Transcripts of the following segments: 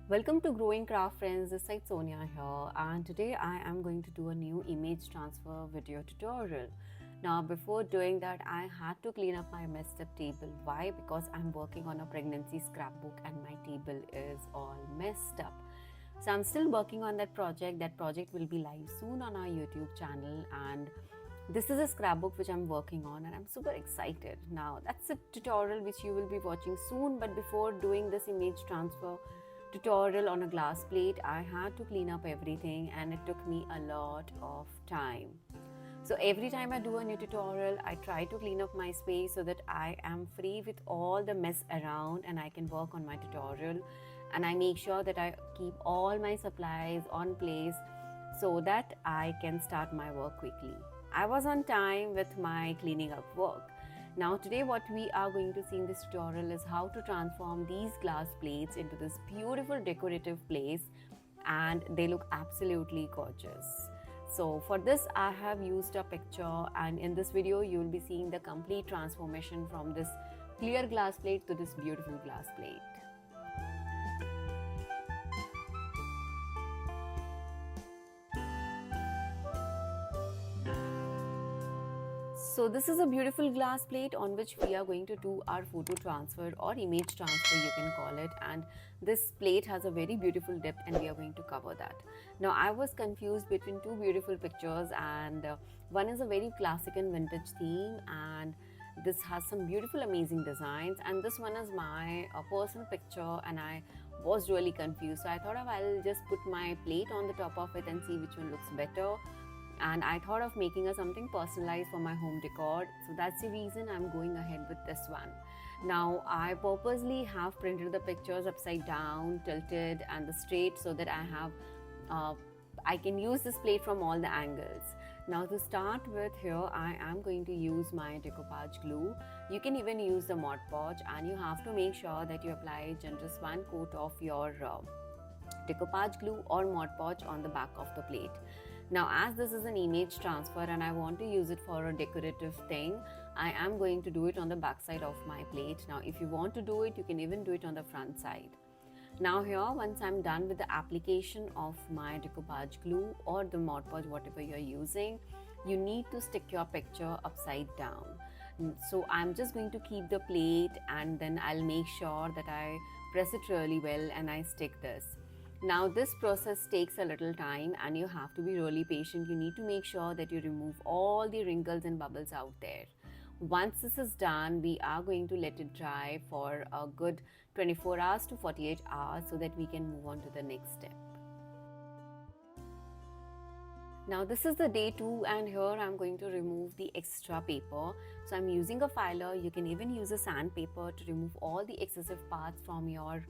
Welcome to GrowingCraft friends, this is Sonia here, and today I am going to do a new image transfer video tutorial. Now before doing that, I had to clean up my messed up table. Why? Because I'm working on a pregnancy scrapbook and my table is all messed up. So I'm still working on that project. That project will be live soon on our YouTube channel, and this is a scrapbook which I'm working on and I'm super excited. Now that's a tutorial which you will be watching soon, but before doing this image transfer tutorial on a glass plate, I had to clean up everything and it took me a lot of time. So every time I do a new tutorial, I try to clean up my space so that I am free with all the mess around and I can work on my tutorial, and I make sure that I keep all my supplies on place so that I can start my work quickly. I was on time with my cleaning up work. Now today what we are going to see in this tutorial is how to transform these glass plates into this beautiful decorative place, and they look absolutely gorgeous. So for this I have used a picture, and in this video you will be seeing the complete transformation from this clear glass plate to this beautiful glass plate. So this is a beautiful glass plate on which we are going to do our photo transfer or image transfer, you can call it, and this plate has a very beautiful depth and we are going to cover that. Now I was confused between two beautiful pictures, and one is a very classic and vintage theme, and this has some beautiful amazing designs, and this one is my personal picture and I was really confused. So I thought I'll just put my plate on the top of it and see which one looks better. And I thought of making something personalized for my home decor, so that's the reason I'm going ahead with this one. Now I purposely have printed the pictures upside down, tilted and the straight, so that I can use this plate from all the angles. Now to start with, here I am going to use my decoupage glue. You can even use the Mod Podge, and you have to make sure that you apply just one coat of your decoupage glue or Mod Podge on the back of the plate. Now as this is an image transfer and I want to use it for a decorative thing, I am going to do it on the back side of my plate. Now if you want to do it, you can even do it on the front side. Now here, once I'm done with the application of my decoupage glue or the Mod Podge, whatever you're using, you need to stick your picture upside down. So I'm just going to keep the plate and then I'll make sure that I press it really well and I stick this. Now this process takes a little time and you have to be really patient. You need to make sure that you remove all the wrinkles and bubbles out there. Once this is done, we are going to let it dry for a good 24 hours to 48 hours so that we can move on to the next step. Now this is the day 2, and here I'm going to remove the extra paper. So I'm using a filer. You can even use a sandpaper to remove all the excessive parts from your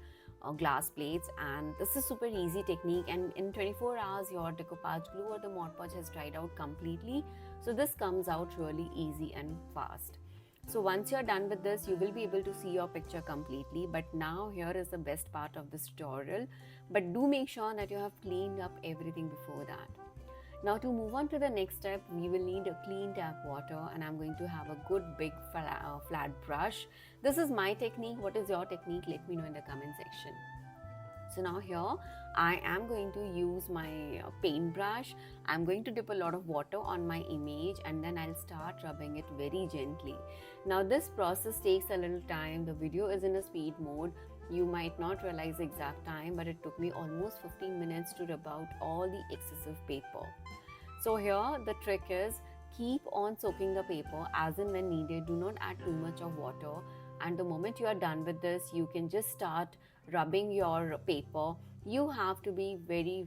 glass plates, and this is super easy technique, and in 24 hours your decoupage glue or the Mod Podge has dried out completely. So this comes out really easy and fast. So once you're done with this, you will be able to see your picture completely. But now here is the best part of this tutorial, but do make sure that you have cleaned up everything before that. Now to move on to the next step, we will need a clean tap water, and I'm going to have a good big flat brush. This is my technique. What is your technique? Let me know in the comment section. So now here I am going to use my paintbrush. I'm going to dip a lot of water on my image and then I'll start rubbing it very gently. Now this process takes a little time. The video is in a speed mode. You might not realize the exact time, but it took me almost 15 minutes to rub out all the excessive paper. So here the trick is, keep on soaking the paper as and when needed. Do not add too much of water, and the moment you are done with this, you can just start rubbing your paper. You have to be very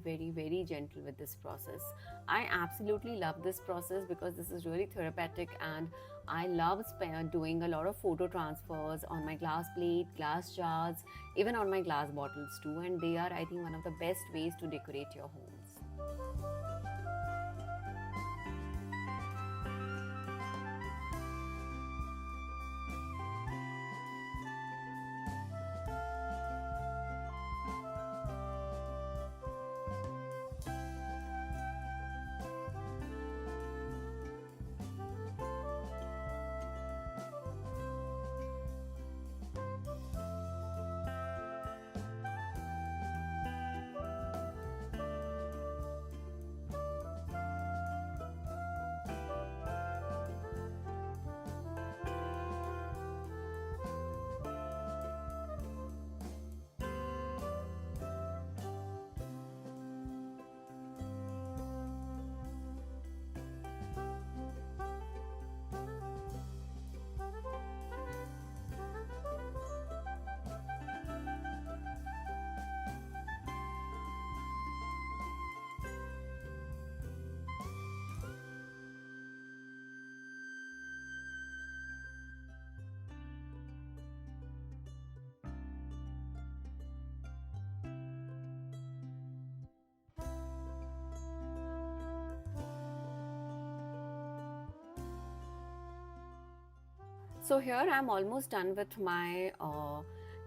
gentle with this process. I absolutely love this process because this is really therapeutic, and I love doing a lot of photo transfers on my glass plate, glass jars, even on my glass bottles too, and they are, I think, one of the best ways to decorate your homes. So here I'm almost done with my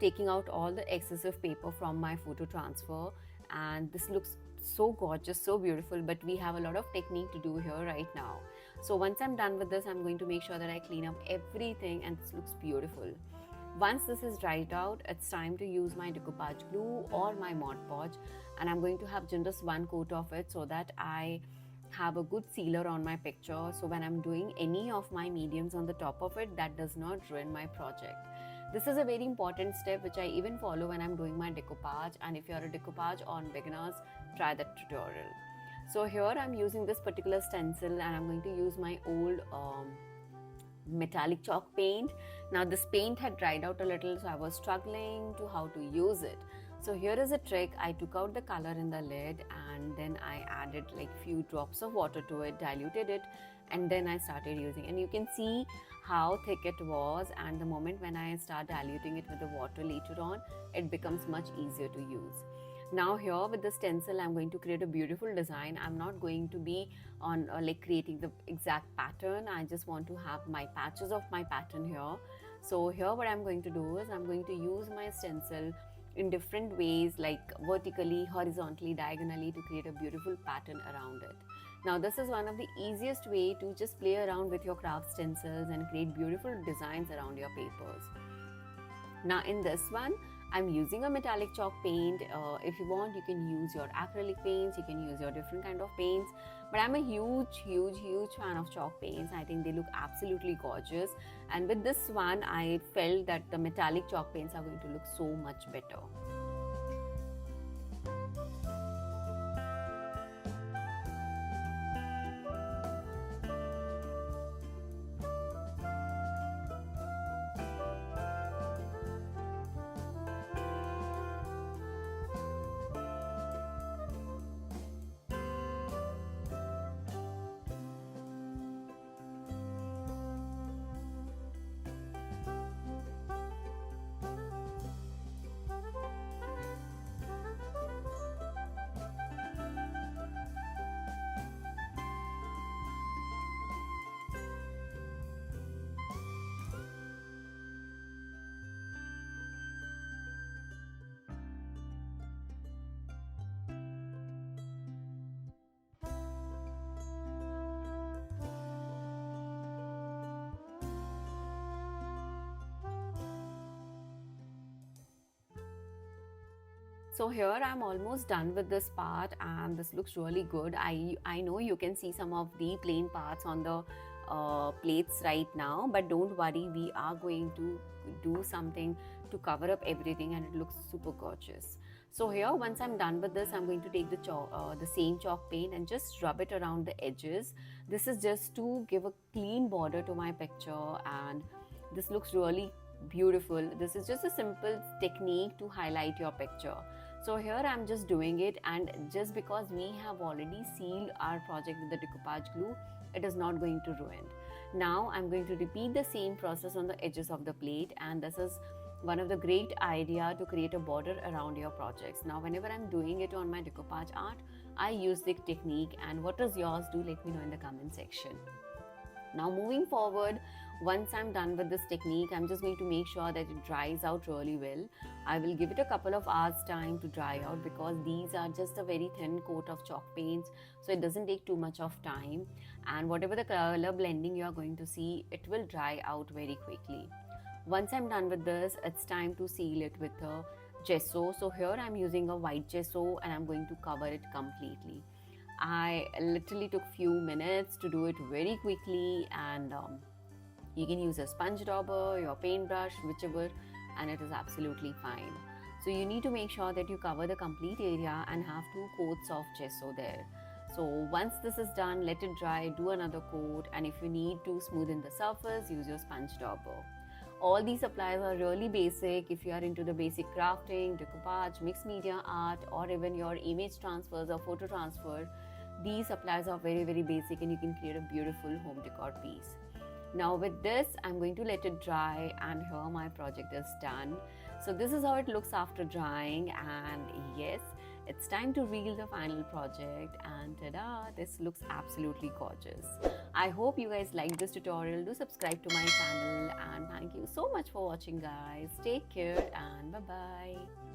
taking out all the excessive paper from my photo transfer, and this looks so gorgeous, so beautiful, but we have a lot of technique to do here right now. So once I'm done with this, I'm going to make sure that I clean up everything, and this looks beautiful. Once this is dried out, it's time to use my decoupage glue or my Mod Podge, and I'm going to have just one coat of it so that I have a good sealer on my picture, so when I'm doing any of my mediums on the top of it, that does not ruin my project. This is a very important step which I even follow when I'm doing my decoupage, and if you're a decoupage on beginners, try that tutorial. So here I'm using this particular stencil, and I'm going to use my old metallic chalk paint. Now this paint had dried out a little, so I was struggling to how to use it. So here is a trick. I took out the color in the lid, and then I added like few drops of water to it, diluted it, and then I started using, and you can see how thick it was, and the moment when I start diluting it with the water later on, it becomes much easier to use. Now here with the stencil, I'm going to create a beautiful design. I'm not going to be on like creating the exact pattern. I just want to have my patches of my pattern here. So here what I'm going to do is I'm going to use my stencil in different ways, like vertically, horizontally, diagonally, to create a beautiful pattern around it. Now this is one of the easiest way to just play around with your craft stencils and create beautiful designs around your papers. Now in this one, I'm using a metallic chalk paint. If you want, you can use your acrylic paints, you can use your different kind of paints, but I'm a huge fan of chalk paints. I think they look absolutely gorgeous, and with this one I felt that the metallic chalk paints are going to look so much better. So here I'm almost done with this part, and this looks really good. I know you can see some of the plain parts on the plates right now, but don't worry, we are going to do something to cover up everything, and it looks super gorgeous. So here once I'm done with this, I'm going to take the same chalk paint and just rub it around the edges. This is just to give a clean border to my picture, and this looks really beautiful. This is just a simple technique to highlight your picture. So here I'm just doing it, and just because we have already sealed our project with the decoupage glue, it is not going to ruin. Now I'm going to repeat the same process on the edges of the plate, and this is one of the great idea to create a border around your projects. Now whenever I'm doing it on my decoupage art, I use this technique, and what is yours? Do let me know in the comment section. Now moving forward, once I'm done with this technique, I'm just going to make sure that it dries out really well. I will give it a couple of hours time to dry out, because these are just a very thin coat of chalk paints, so it doesn't take too much of time, and whatever the color blending you are going to see, it will dry out very quickly. Once I'm done with this, it's time to seal it with a gesso. So here I'm using a white gesso, and I'm going to cover it completely. I literally took few minutes to do it very quickly, and you can use a sponge dauber, your paintbrush, whichever, and it is absolutely fine. So you need to make sure that you cover the complete area and have 2 coats of gesso there. So once this is done, let it dry, do another coat, and if you need to smoothen the surface, use your sponge dauber. All these supplies are really basic. If you are into the basic crafting, decoupage, mixed media art, or even your image transfers or photo transfer, these supplies are very basic, and you can create a beautiful home decor piece. Now with this, I'm going to let it dry, and here my project is done. So this is how it looks after drying, and yes, It's time to reveal the final project, and ta-da, this looks absolutely gorgeous. I hope you guys liked this tutorial. Do subscribe to my channel, and thank you so much for watching, guys. Take care and bye-bye.